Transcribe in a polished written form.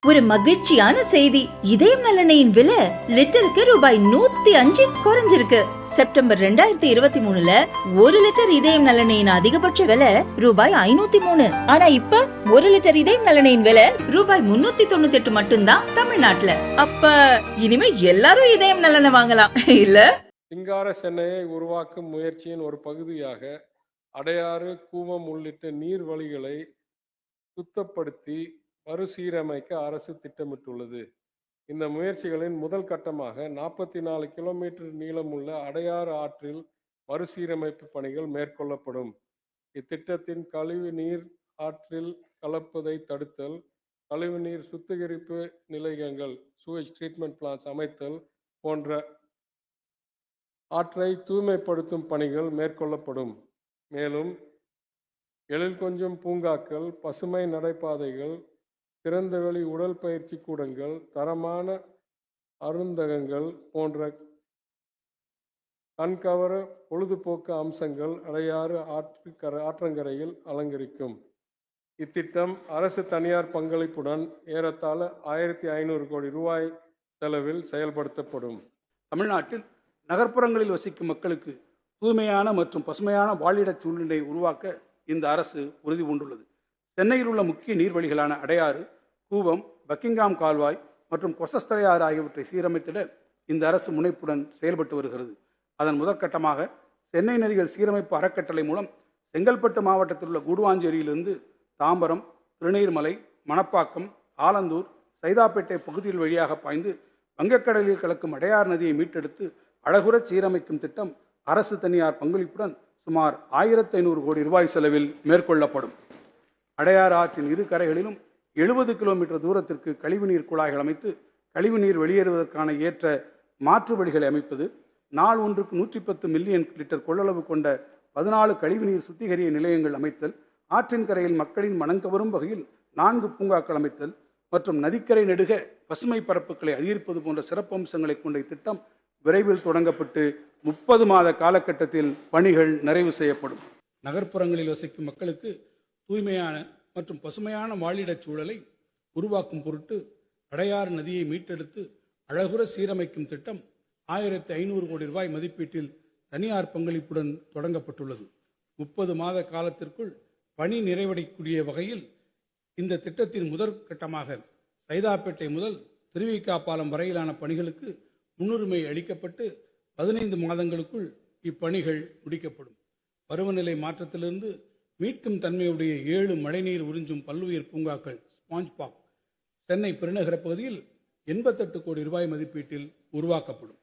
ஒரு மகிழ்ச்சியான செய்தி. இதயம் நலனையின் விலை லிட்டருக்கு ரூபாய் 105 குறைஞ்சிருக்கு. செப்டம்பர் 2023ல 1 லிட்டர் இதயம் நலனையின் அதிகபட்ச விலை ரூபாய் 503. ஆனா இப்ப 1 லிட்டர் இதயம் நலனையின் விலை ரூபாய் 398 மட்டும்தான் தமிழ்நாட்டுல. அப்ப இனிமே எல்லாரும் இதயம் நலனை வாங்கலாம் இல்ல? சிங்கார சென்னையை உருவாக்கும் முயற்சியின் ஒரு பகுதியாக அடையாறு, கூவம் உள்ளிட்ட நீர்வழிகளை சுத்தப்படுத்தி மறுசீரமைக்க அரசு திட்டமிட்டுள்ளது. இந்த முயற்சிகளின் முதல் கட்டமாக 44 கிலோமீட்டர் நீளமுள்ள அடையாறு ஆற்றில் மறுசீரமைப்பு பணிகள் மேற்கொள்ளப்படும். இத்திட்டத்தின் கழிவு நீர் ஆற்றில் கலப்பதை தடுத்தல், கழிவுநீர் சுத்திகரிப்பு நிலையங்கள் சூவேஜ் ட்ரீட்மெண்ட் பிளான்ஸ் அமைத்தல் போன்ற ஆற்றை தூய்மைப்படுத்தும் பணிகள் மேற்கொள்ளப்படும். மேலும் எழில் கொஞ்சும் பூங்காக்கள், பசுமை நடைபாதைகள், திறந்தவெளி உடற்பயிற்சி கூடங்கள், தரமான அருந்தகங்கள் போன்ற கண்கவர பொழுதுபோக்கு அம்சங்கள் அடையாறு ஆற்றங்கரையில் அலங்கரிக்கும். இத்திட்டம் அரசு தனியார் பங்களிப்புடன் ஏறத்தாழ 1500 கோடி ரூபாய் செலவில் செயல்படுத்தப்படும். தமிழ்நாட்டில் நகர்ப்புறங்களில் வசிக்கும் மக்களுக்கு தூய்மையான மற்றும் பசுமையான வாழிடச் சூழ்நிலையை உருவாக்க இந்த அரசு உறுதி பூண்டுள்ளது. சென்னையில் உள்ள முக்கிய நீர்வழிகளான அடையாறு, கூவம், பக்கிங்காம் கால்வாய் மற்றும் கொசஸ்தலையாறு ஆகியவற்றை சீரமைத்திட இந்த அரசு முனைப்புடன் செயல்பட்டு வருகிறது. அதன் முதற்கட்டமாக சென்னை நதிகள் சீரமைப்பு அறக்கட்டளை மூலம் செங்கல்பட்டு மாவட்டத்தில் உள்ள கூடுவாஞ்சேரியிலிருந்து தாம்பரம், திருநீர்மலை, மணப்பாக்கம், ஆலந்தூர், சைதாப்பேட்டை பகுதிகள் வழியாக பாய்ந்து வங்கக்கடலில் கலக்கும் அடையாறு நதியை மீட்டெடுத்து அழகுற சீரமைக்கும் திட்டம் அரசு தனியார் பங்களிப்புடன் சுமார் 1500 கோடி ரூபாய் செலவில் மேற்கொள்ளப்படும். அடையாறு ஆற்றின் இரு கரைகளிலும் 70 கிலோமீட்டர் தூரத்திற்கு கழிவுநீர் குழாய்கள் அமைத்து கழிவுநீர் வெளியேறுவதற்கான ஏற்ற மாற்று வழிகளை அமைப்பது, நாள் ஒன்றுக்கு 110 மில்லியன் லிட்டர் கொள்ளளவு கொண்ட 14 கழிவுநீர் சுத்திகரிய நிலையங்கள் அமைத்தல், ஆற்றின் கரையில் மக்களின் மனங்கவரும் வகையில் 4 பூங்காக்கள் அமைத்தல் மற்றும் நதிக்கரை நெடுக பசுமை பரப்புகளை அதிகரிப்பது போன்ற சிறப்பம்சங்களை கொண்ட இத்திட்டம் விரைவில் தொடங்கப்பட்டு 30 மாத காலகட்டத்தில் பணிகள் நிறைவு செய்யப்படும். நகர்ப்புறங்களில் வசிக்கும் மக்களுக்கு தூய்மையான மற்றும் பசுமையான வாழிடச் சூழலை உருவாக்கும் பொருட்டு அடையாறு நதியை மீட்டெடுத்து அழகுற சீரமைக்கும் திட்டம் 1500 கோடி ரூபாய் மதிப்பீட்டில் தனியார் பங்களிப்புடன் தொடங்கப்பட்டுள்ளது. 30 மாத காலத்திற்குள் பணி நிறைவடையக்கூடிய வகையில் இந்த திட்டத்தின் முதற் கட்டமாக சைதாப்பேட்டை முதல் திருவிக பாலம் வரையிலான பணிகளுக்கு முன்னுரிமை அளிக்கப்பட்டு 15 மாதங்களுக்குள் இப்பணிகள் முடிக்கப்படும். பருவநிலை மாற்றத்திலிருந்து மீட்கும் தன்மையுடைய 7 மழைநீர் உறிஞ்சும் பல்லுயிர் பூங்காக்கள் ஸ்பாஞ்ச் பார்க் சென்னை பெருநகர பகுதியில் 88 கோடி ரூபாய் மதிப்பீட்டில் உருவாக்கப்படும்.